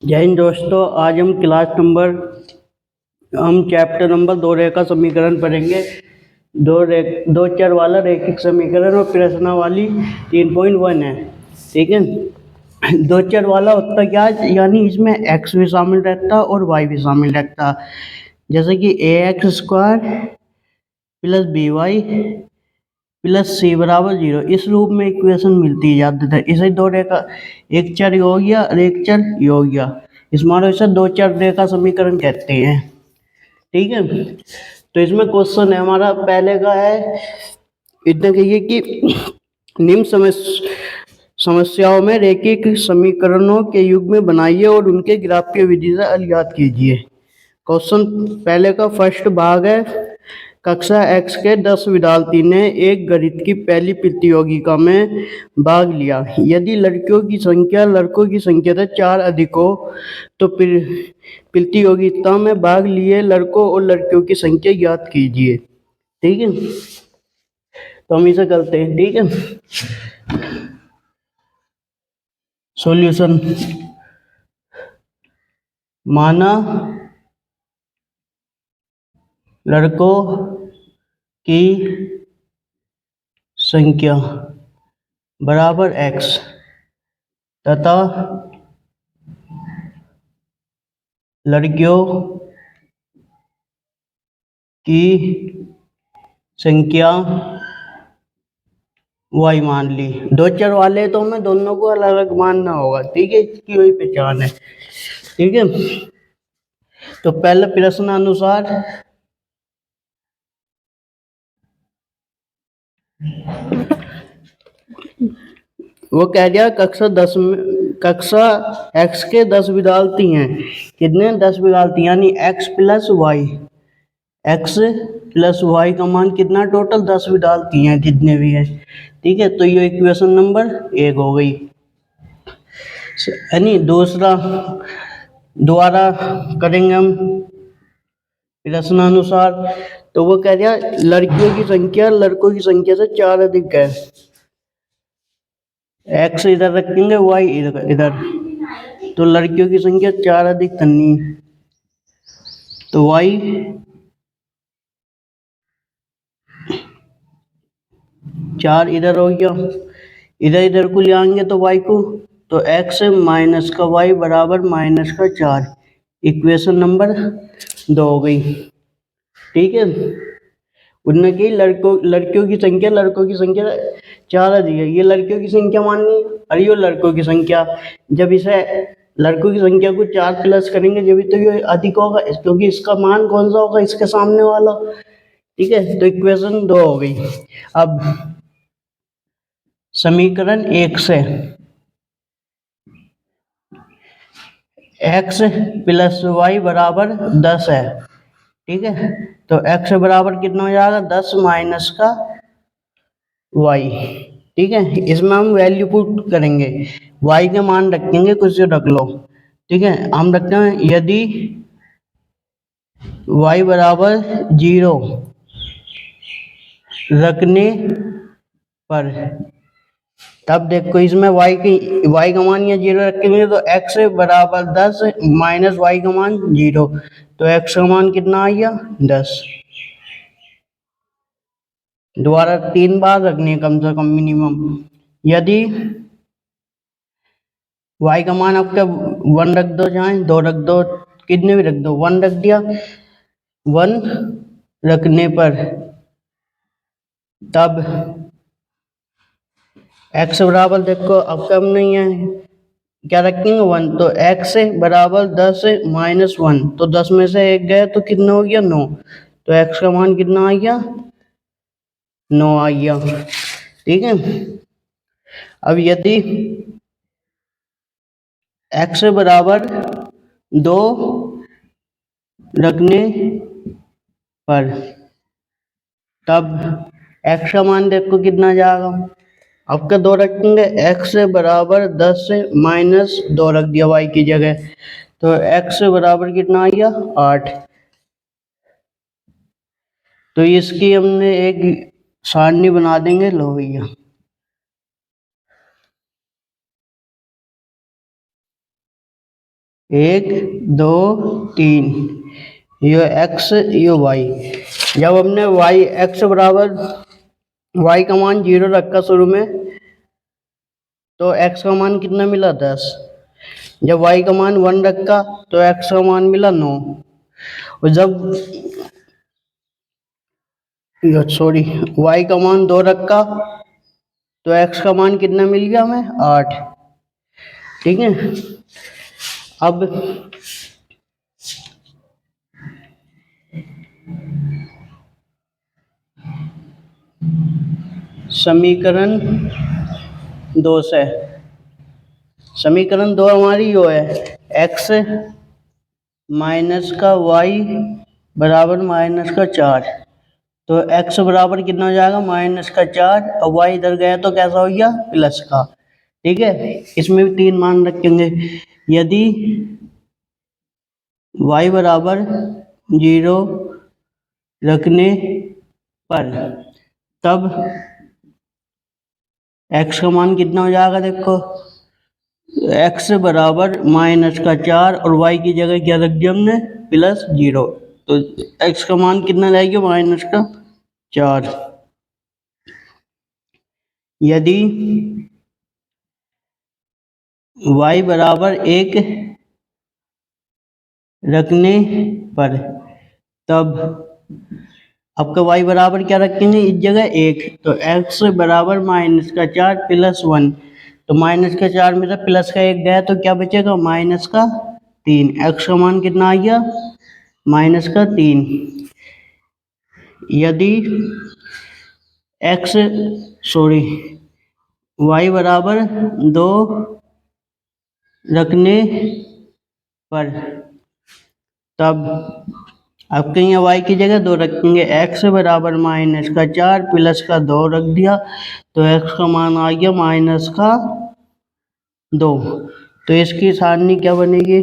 जय हिंद दोस्तों, आज हम चैप्टर नंबर 2 रेखा समीकरण पढ़ेंगे। दो चर वाला रैखिक समीकरण और प्रश्नावली 3.1 है। ठीक है, दो चर वाला होता क्या है, यानी इसमें x भी शामिल रहता और y भी शामिल रहता। जैसे कि ax² प्लस by प्लस सी बराबर 0, इस रूप में इक्वेशन मिलती है ज़्यादातर। इसे दो रेखा, एक चर ये हो गया और एक चर ये हो गया, इस मानो इसे दो चर रेखा समीकरण कहते हैं। ठीक है, तो इसमें क्वेश्चन है हमारा पहले का है, इतना कहिए कि निम्न समस्याओं में रैखिक समीकरणों के युग्म बनाइए और उनके ग्राफीय विधि से हल ज्ञात कीजिए। क्वेश्चन पहले का फर्स्ट भाग है, कक्षा x के 10 विद्यार्थी ने एक गणित की पहली प्रतियोगिता में भाग लिया। यदि लड़कियों की संख्या लड़कों की संख्या से 4 अधिक हो तो प्रतियोगिता में भाग लिए लड़कों और लड़कियों की संख्या ज्ञात कीजिए। ठीक है, तो हम इसे करते हैं। ठीक है, सॉल्यूशन। माना लड़कों की संख्या बराबर x तथा लड़कियों की संख्या y मान ली। दो चर वाले तो हमें दोनों को अलग अलग मानना होगा। ठीक है, इसकी वही पहचान है। ठीक है, तो पहले प्रश्न अनुसार वो कह दिया कक्षा x के 10 विद्यार्थी हैं। कितने? 10 विद्यार्थी, यानी x प्लस वाई का मान कितना? टोटल 10 विद्यार्थी हैं जितने भी हैं। ठीक है, तो ये इक्वेशन नंबर 1 हो गई। यानी दूसरा दोबारा करेंगे हम प्रश्नानुसार। तो वो कह दिया लड़कियों की संख्या लड़कों की संख्या से 4 अधिक है। x इधर रखेंगे, y इधर, तो लड़कियों की संख्या 4 अधिक करनी, तो y 4 इधर हो गया। इधर इधर को ले आएंगे तो y को, तो x माइनस का y बराबर माइनस का 4। इक्वेशन नंबर 2 हो गई। ठीक है, उनने की लड़कियों की संख्या लड़कों की संख्या 4 अधिक है। ये लड़कियों की संख्या माननी और ये लड़कों की संख्या। जब इसे लड़कों की संख्या को 4 प्लस करेंगे जब तो ये अधिक होगा, क्योंकि इसका मान कौन सा होगा? इसके सामने वाला। ठीक है, तो इक्वेशन 2 हो गई। अब समीकरण 1 से x प्लस वाई बराबर 10 है। ठीक है, तो x बराबर कितना हो जाएगा? 10 माइनस का y। ठीक है, इसमें हम वैल्यू पुट करेंगे, y के मान रखेंगे, कुछ रख लो। ठीक है, हम रखते हैं यदि y बराबर 0 रखने पर, तब देखो इसमें y का मान या 0 रखेंगे तो x बराबर 10 माइनस y का मान 0, तो x का मान कितना आ गया? 10। दोबारा 3 बार रखनी है कम से कम मिनिमम। यदि y का मान आपका 1 रख दो, चाहे 2 रख दो, कितने भी रख दो, 1 रख दिया। 1 रखने पर तब x बराबर देखो अब कम नहीं है, क्या रखेंगे? 1, तो x बराबर 10 माइनस 1, तो 10 में से 1 गया तो कितना हो गया? 9, तो x का मान कितना आ गया? 9 आ गया। ठीक है, अब यदि x बराबर 2 रखने पर तब x का मान देखो कितना जाएगा? आपका 2 रखेंगे, x बराबर 10 माइनस 2 रख दिया y की जगह, तो x बराबर कितना आ गया? 8। तो इसकी हमने एक सारणी बना देंगे, लो भैया। 1 2 3, ये x ये y। जब हमने y x बराबर y का मान 0 रखा शुरू में, तो x का मान कितना मिला 10। जब y का मान 1 रखा तो x का मान मिला 9। और जब y का मान 2 रखा तो x का मान कितना मिल गया हमें 8। ठीक है, अब समीकरण 2 से, समीकरण 2 हमारी यो है x माइनस का y बराबर माइनस का 4। तो x बराबर कितना हो जाएगा माइनस का 4, और y इधर गया तो कैसा हो गया प्लस का। ठीक है, इसमें भी 3 मान रखेंगे। यदि y बराबर 0 रखने पर तब x का मान कितना हो जाएगा, देखो x बराबर माइनस का 4 और y की जगह क्या रख दिया हमने प्लस 0। तो x का मान कितना रहेगा माइनस का 4। यदि y बराबर 1 रखने पर तब आपका y बराबर क्या रखेंगे इस जगह 1, तो x बराबर माइनस का 4 प्लस 1। तो माइनस का 4 में से प्लस का 1 गया तो क्या बचेगा माइनस का 3। x का मान कितना आ गया माइनस का 3। यदि y बराबर 2 रखने पर तब आपके यहाँ y की जगह 2 रखेंगे, x बराबर माइनस का 4 प्लस का 2 रख दिया तो x का मान आ गया माइनस का 2। तो इसकी सारणी क्या बनेगी,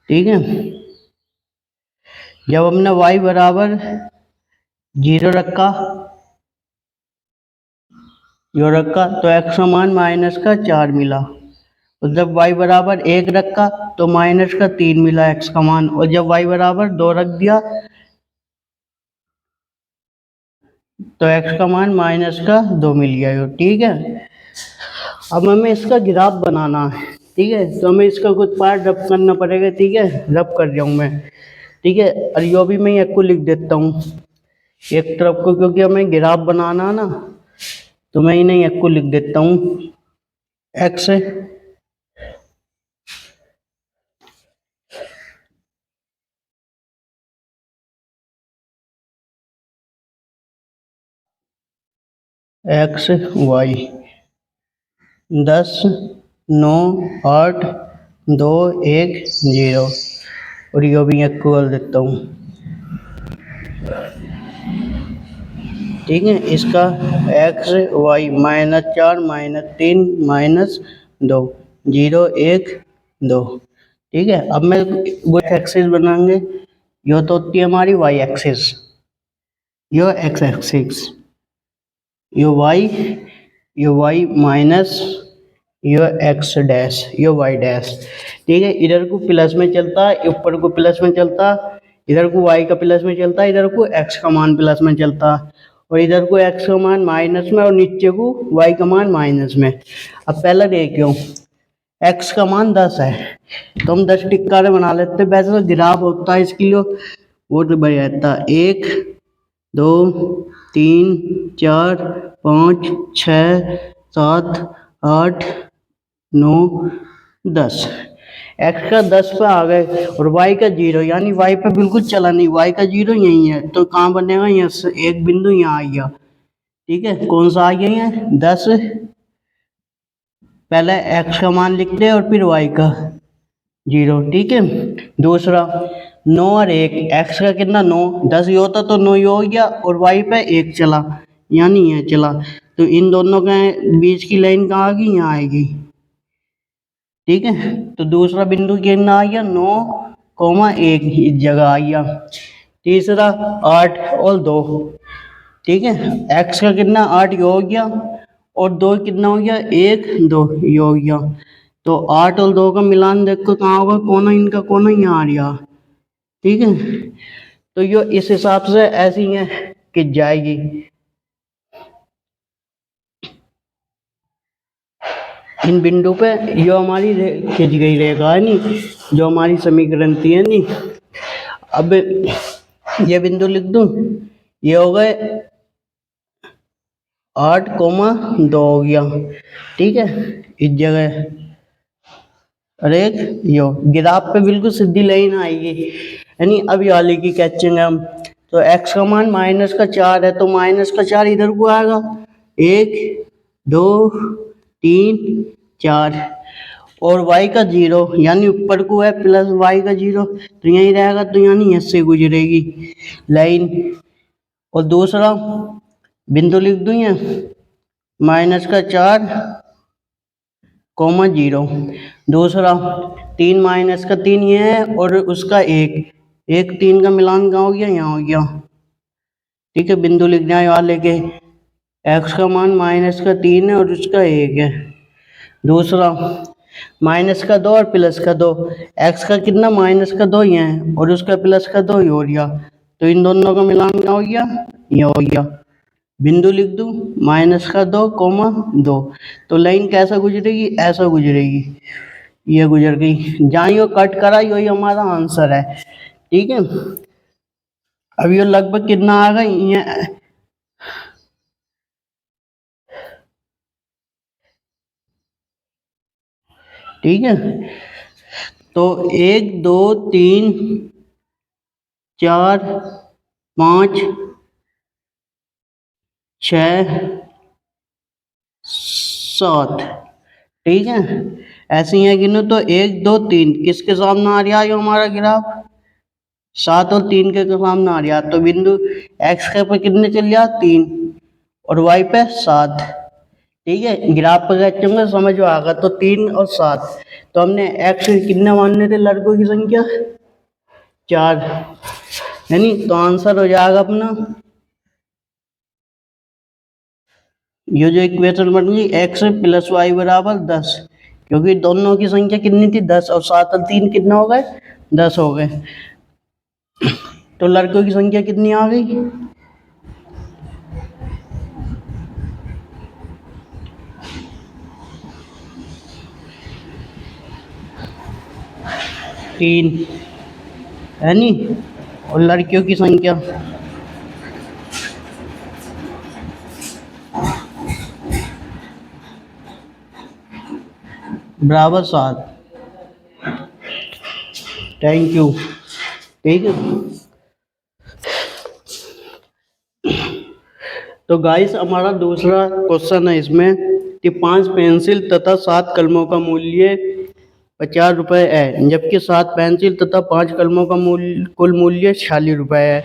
ठीक है। जब हमने y बराबर 0 रखा तो x का मान माइनस का 4 मिला। और जब y बराबर 1 रखा तो माइनस का 3 मिला x का मान। और जब y बराबर 2 रख दिया तो x का मान माइनस का 2 मिल गया। ठीक है, अब हमें इसका ग्राफ बनाना है। ठीक है, तो हमें इसका कुछ पार्ट रब करना पड़ेगा। ठीक है, रब कर रहा हूँ मैं। ठीक है, और यो भी मैं एक को लिख देता हूँ एक तरफ को, क्योंकि हमें ग्राफ बनाना ना, तो मैं इन्हें एक को लिख देता हूँ x y 10 9 8 2 1 0, और यो भी एक को कर देता हूँ। ठीक है, इसका x y -4 -3 -2 0 1 2। ठीक है, अब मैं कुछ एक्सिस बनाएंगे। यो तो होती है हमारी y एक्सिस, यो x एक्सिस, यो y माइनस यो x डैश, यो y डैश। ठीक है, इधर को प्लस में चलता है, ऊपर को प्लस में चलता, इधर को y का प्लस में चलता, इधर को x का मान प्लस में चलता, और इधर को x का मान माइनस में, और नीचे को y का मान माइनस में। अब पहला देखियो x का मान 10 है तो हम 10 टिक्कारे बना लेते। वैसे तो ग्राफ होता है इसके लिए वो तो बढ़ जाता 1 2 3 4 5 6 7 8 9 10। x का 10 पे आ गए और y का 0, यानी y पे बिल्कुल चला नहीं, y का 0 यही है। तो कहाँ बनेगा, यहाँ से एक बिंदु यहाँ आ गया। ठीक है, कौन सा आ गया यहाँ 10। पहले x का मान लिख दे और फिर y का 0। ठीक है, दूसरा 9 और 1, x का कितना 9, 10 ये होता तो 9 ये हो गया, और y पे 1 चला यानी ये चला, तो इन दोनों के बीच की लाइन कहाँ आ गई, यहाँ आएगी। ठीक है, तो दूसरा बिंदु कितना आ गया 9,1 इस जगह आ गया। तीसरा 8 और 2। ठीक है, x का कितना 8 ये हो गया, और 2 कितना हो गया, 1 2 ये हो गया। तो 8 और 2 का मिलान देखो कहाँ होगा, कोना, इनका कोना यहाँ आ गया। ठीक है, तो ये इस हिसाब से ऐसी है खिंच जाएगी। इन बिंदु पे ये हमारी खिंच गई रेखा है नी, जो हमारी समीकरण थी है नी। अब ये बिंदु लिख दूं, ये हो गए 8,2 हो गया। ठीक है, इस जगह अरे यो ग्राफ पे बिल्कुल सीधी लाइन आएगी, यानी अब ये वाले की कैचिंग हम। तो x का मान -4 है, तो -4 इधर को आएगा, 1 2 3 4, और y का 0 यानी ऊपर को है प्लस y का 0, तो यहीं रहेगा, तो यानी इससे गुजरेगी लाइन। और दूसरा बिंदु लिख दूं ये -4, 0। दूसरा 3 -3 ये है, और उसका 1 3 का मिलान कहाँ हो गया, यहाँ हो गया। ठीक है, बिंदु लिखना है यहाँ लेके, x का मान -3 है और उसका 1 है। दूसरा -2 और +2, x का कितना -2 ये है और उसका +2 ये हो गया, तो इन दोनों का मिलान क्या हो गया, ये हो गया। बिंदु लिख दूं -2, 2, तो लाइन कैसा गुजरेगी, ऐसा गुजरेगी, ये गुजर गई। जहाँ यो कट करा यही हमारा आंसर है। ठीक है, अब ये लगभग कितना आ गया, ये ठीक है। तो 1 2 3 4 5 6 7, ठीक है। ऐसे ही है गिनो तो 1 2 3 किसके सामने आ रहा है हमारा ग्राफ, 7 और 3 के सामने आ रहा, तो बिंदु x के पे कितने चल रहा, 3, और y पे 7। ठीक है, ग्राफ पर खींचूंगा समझ में आएगा। तो 3 और 7, तो हमने x कितने मानने थे लड़कों की संख्या, 4, यानी तो आंसर हो जाएगा अपना, ये जो इक्वेशन बन गई x + y = 10, क्योंकि दोनों की संख्या कितनी थी, 10, और 7 और 3 कितना हो गए, 10 हो गए। तो लड़कों की संख्या कितनी आ गई, 3 है नी, और लड़कियों की संख्या बराबर 7। Thank you. ठीक है, तो गाइस हमारा दूसरा क्वेश्चन है इसमें कि 5 पेंसिल तथा 7 कलमों का मूल्य 50 रुपये है, जबकि 7 पेंसिल तथा 5 कलमों का कुल मूल्य 46 रुपये है।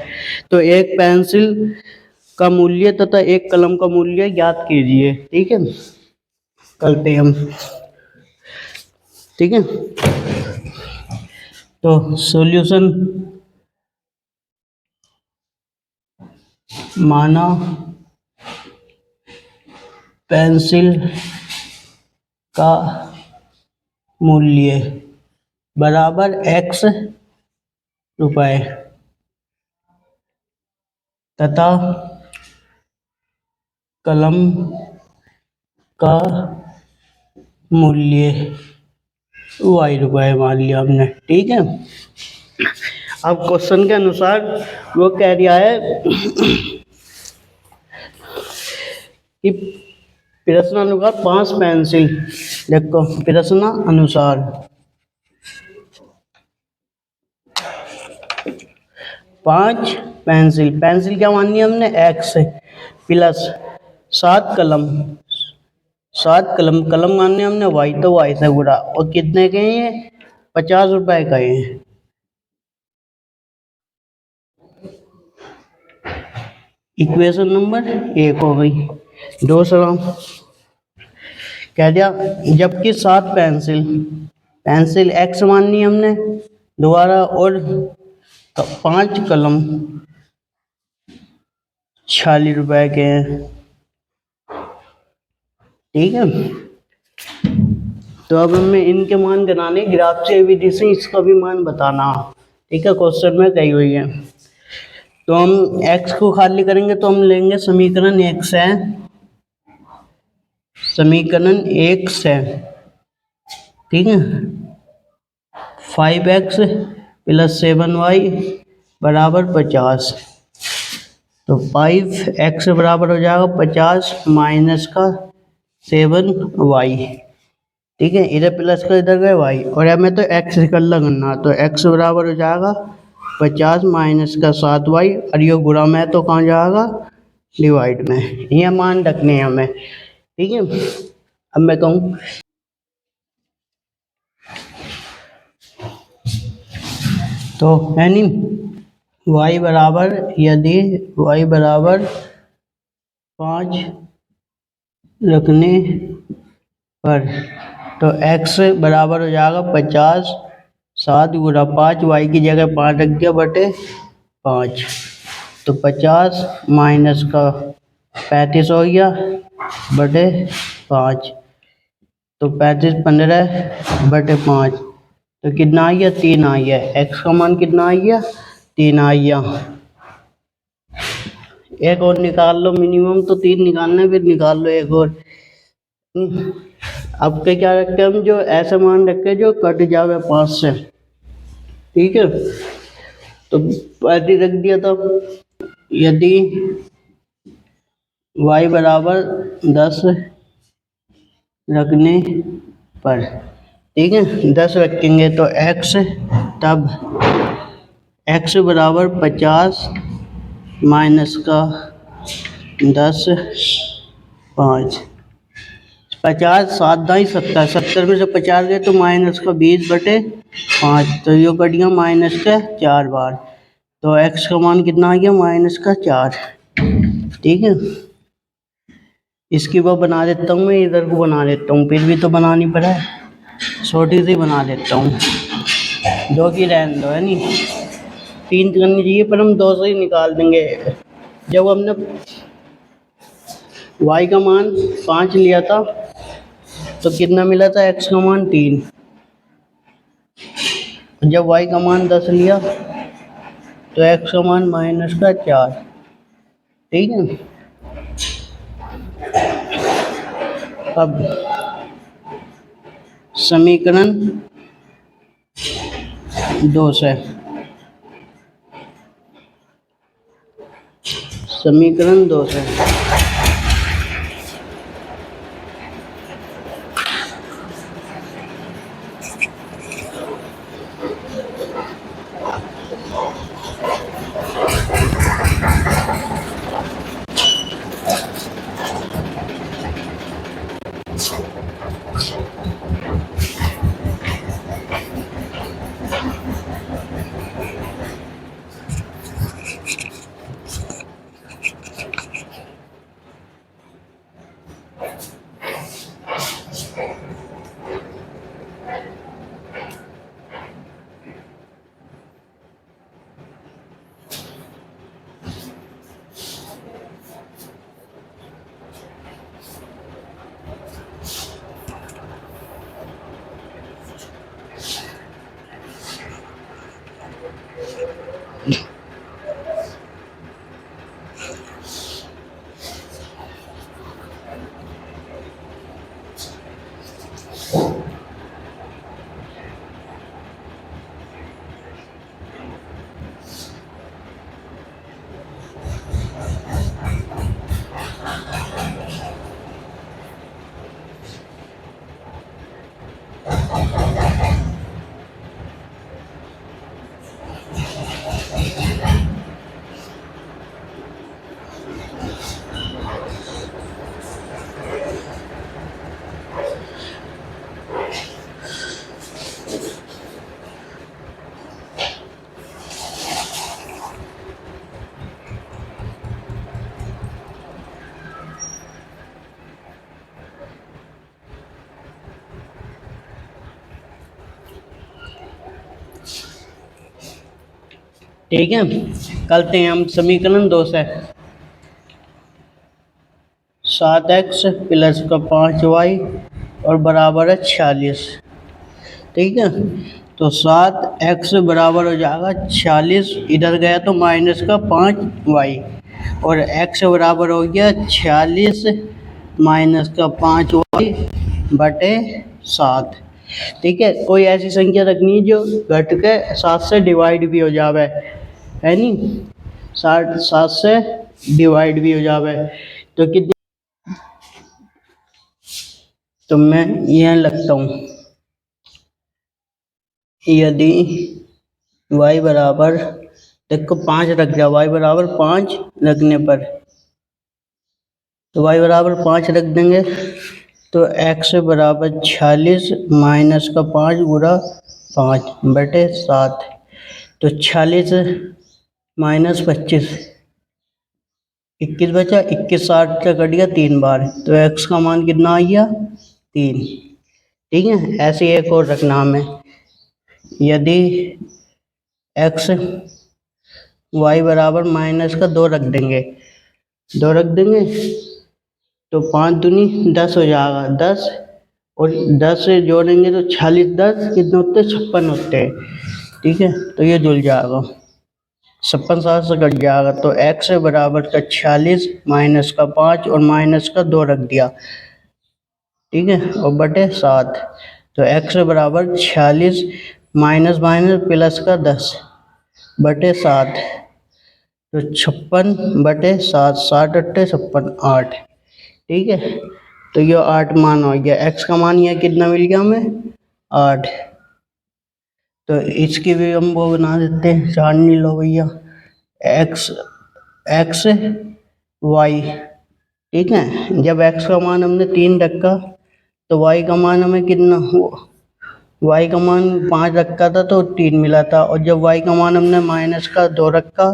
तो एक पेंसिल का मूल्य तथा एक कलम का मूल्य ज्ञात कीजिए। ठीक है, करते हम। ठीक है, तो सॉल्यूशन माना पेंसिल का मूल्य बराबर x रुपये तथा कलम का मूल्य y रुपये मान लिया हमने। ठीक है, अब क्वेश्चन के अनुसार वो कह रहा है कि प्रश्नानुसार 5 पेंसिल, देखो प्रश्नानुसार 5 पेंसिल, पेंसिल क्या माननी है हमने, x, प्लस 7 कलम, 7 कलम, कलम मानने हमने y, तो y से गुणा, और कितने के हैं ये, 50 रुपए का है। इक्वेशन नंबर 1 हो गई। दूसरा कह दिया जबकि 7 पेंसिल, पेंसिल x माननी हमने दोबारा, और 5 कलम 46 रुपए के हैं। ठीक है। तो अब हमें इनके मान गिनाने, ग्राफ से विधि से इसका भी मान बताना। ठीक है, क्वेश्चन में कही हुई है। तो हम x को खाली करेंगे तो हम लेंगे समीकरण 1 से, समीकरण 1 से, ठीक है, 5x प्लस 7y बराबर 50। तो 5x बराबर हो जाएगा 50 माइनस का 7y। ठीक है, इधर प्लस का इधर गए y, और हमें तो x निकलना करना, तो x बराबर हो जाएगा 50 माइनस का 7y, और ये गुणा में तो कहाँ जाएगा, डिवाइड में। ये मान रखने हैं हमें। ठीक है, अब मैं कहूँ तो यानी y बराबर, यदि y बराबर 5 रखने पर, तो x बराबर हो जाएगा 50, 7 गुणा 5, y की जगह 5 रख दिया बटे 5, तो 50 माइनस का 35 हो गया बटे 5, तो 35 15 बटे 5, तो कितना आ गया, 3 आ गया। x का मान कितना आ गया, 3 आ गया। एक और निकाल लो, मिनिमम तो 3 निकालना है, फिर निकाल लो एक और। अब के क्या रखते हैं हम, जो ऐसा मान रखते हैं जो कट जावे 5 से। ठीक है, तो पैंतीस रख दिया। तो यदि y बराबर 10 रखने पर, ठीक है, 10 रखेंगे तो x, तब x बराबर 50 माइनस का 10, 5, 50 7 दाई 70, 70 में से 50 गए तो माइनस का 20 बटे 5, तो ये कट गया माइनस का 4 बार, तो x का मान कितना आ गया, माइनस का 4। ठीक है, इसकी वो बना देता हूँ मैं, इधर को बना देता हूँ, फिर भी तो बनानी पड़ा है, छोटी सी बना देता हूँ, 2 की रहने दो, है नी, 3 करनी चाहिए पर हम 2 से ही निकाल देंगे। जब हमने y का मान 5 लिया था तो कितना मिला था, x का मान 3। जब y का मान 10 लिया तो x का मान माइनस का 4। ठीक है, अब समीकरण 2 से, समीकरण 2 से ठीक है, करते हैं हम समीकरण 2 से। 7x प्लस का 5y और बराबर है 46। ठीक है, तो 7x बराबर हो जाएगा 46, इधर गया तो माइनस का 5y और x बराबर हो गया 46 माइनस का 5y बटे 7। ठीक है, कोई ऐसी संख्या रखनी है जो घट के 7 से डिवाइड भी हो जावे, है नी, 7 से डिवाइड भी हो जावे। तो कितनी, तो मैं यह लगता हूँ, यदि y बराबर, देखो 5 रख दिया, y बराबर 5 रखने पर, तो y बराबर 5 रख देंगे तो x बराबर 46 माइनस का 5 गुणा 5 बटे 7। तो 46 माइनस 25, 21 बचा, 21 60 का कट गया 3 बार, तो x का मान कितना आ गया 3। ठीक है, ऐसे एक और रखना हमें, यदि x y बराबर माइनस का 2 रख देंगे, 2 रख देंगे तो 5 दूनी 10 हो जाएगा, 10 और 10 से जोड़ेंगे तो 46 10 कितने होते हैं, 56 होते हैं। ठीक है, तो ये जुल जाएगा, 56 7 से कट जाएगा, तो x बराबर का 46 माइनस का 5 और माइनस का 2 रख दिया। ठीक है, और बटे 7, तो x बराबर 46 माइनस माइनस प्लस का 10 बटे 7, तो 56 बटे 7, 60 अट्ठे 56 8। ठीक है, तो ये 8 मान हो गया, x का मान यह कितना मिल गया हमें 8। तो इसकी भी हम वो बना देते हैं, सारणी लो भैया, x x y। ठीक है, जब x का मान हमने 3 रखा तो y का मान हमें कितना, y का मान 5 रखा था तो 3 मिला था, और जब y का मान हमने माइनस का 2 रखा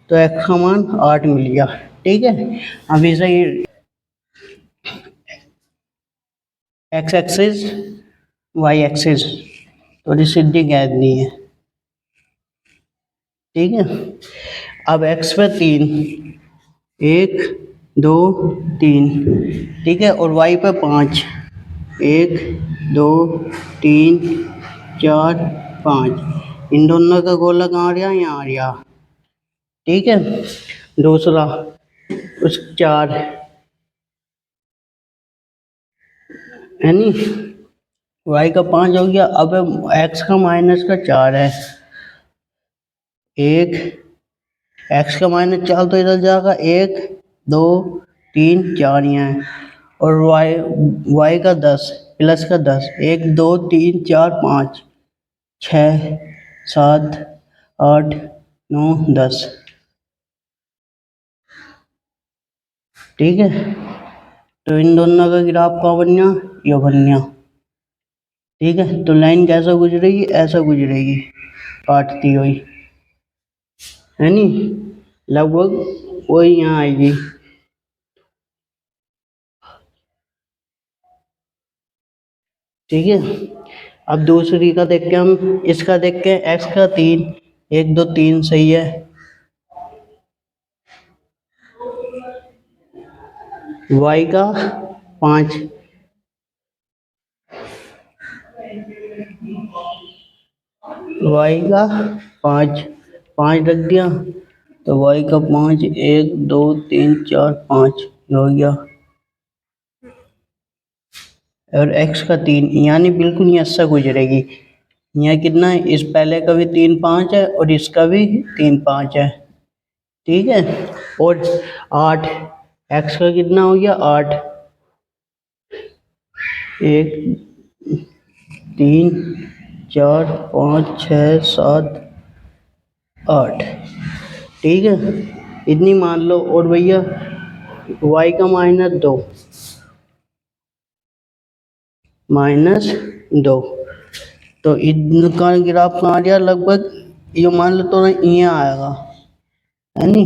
तो x का मान 8 मिल गया। ठीक है, अभी से x एक्सिस y एक्सिस थोड़ी सीधी खींचनी है। ठीक है, अब x पे 3, 1 2 3। ठीक है, और y पे 5, 1 2 3 4 5। इन दोनों का गोला कहाँ आ रहा, यहाँ आ रहा। ठीक है, दूसरा उस 4 है नी, y का 5 हो गया, अब x का माइनस का 4 है, 1 x का माइनस 4 तो इधर जाएगा, 1 2 3 4 यहाँ है, और y का 10 प्लस का 10, 1 2 3 4 5 6 7 8 9 10। ठीक है, तो इन दोनों का ग्राफ का बनना, ये बनना। ठीक है, तो लाइन कैसा गुजरेगी, ऐसा गुजरेगी काटती हुई, है नी, लगभग वही यहाँ आएगी। ठीक है, अब दूसरी का देख के हम, इसका देख के x का 3, 1 2 3 सही है, y का 5, y का 5 5 रख दिया, तो y का 5 1 2 3 4 5 हो गया, और x का 3, यानी बिल्कुल ये ऐसा गुजरेगी। यहाँ कितना है, इस पहले का भी 3 5 है और इसका भी 3 5 है। ठीक है, और 8, x का कितना हो गया 8, 1 3 4 5 6 7 8। ठीक है, इतनी मान लो, और भैया y का माइनस 2, तो इनका ग्राफ कहाँ आ गया, लगभग ये मान लो तो यहाँ आएगा, है नी,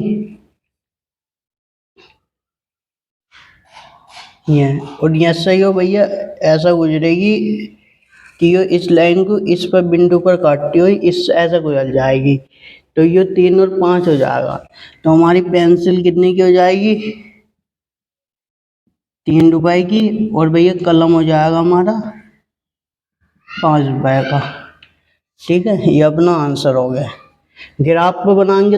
ये, और यहाँ सही हो भैया, ऐसा गुजरेगी कि ये इस लाइन को इस पर बिंदु पर काटती हुई इस ऐसा गुजर जाएगी, तो ये 3 और 5 हो जाएगा, तो हमारी पेंसिल कितने की हो जाएगी, ₹3 की, और भैया कलम हो जाएगा हमारा ₹5 का। ठीक है, ये अपना आंसर हो गया। ग्राफ पे बनाएंगे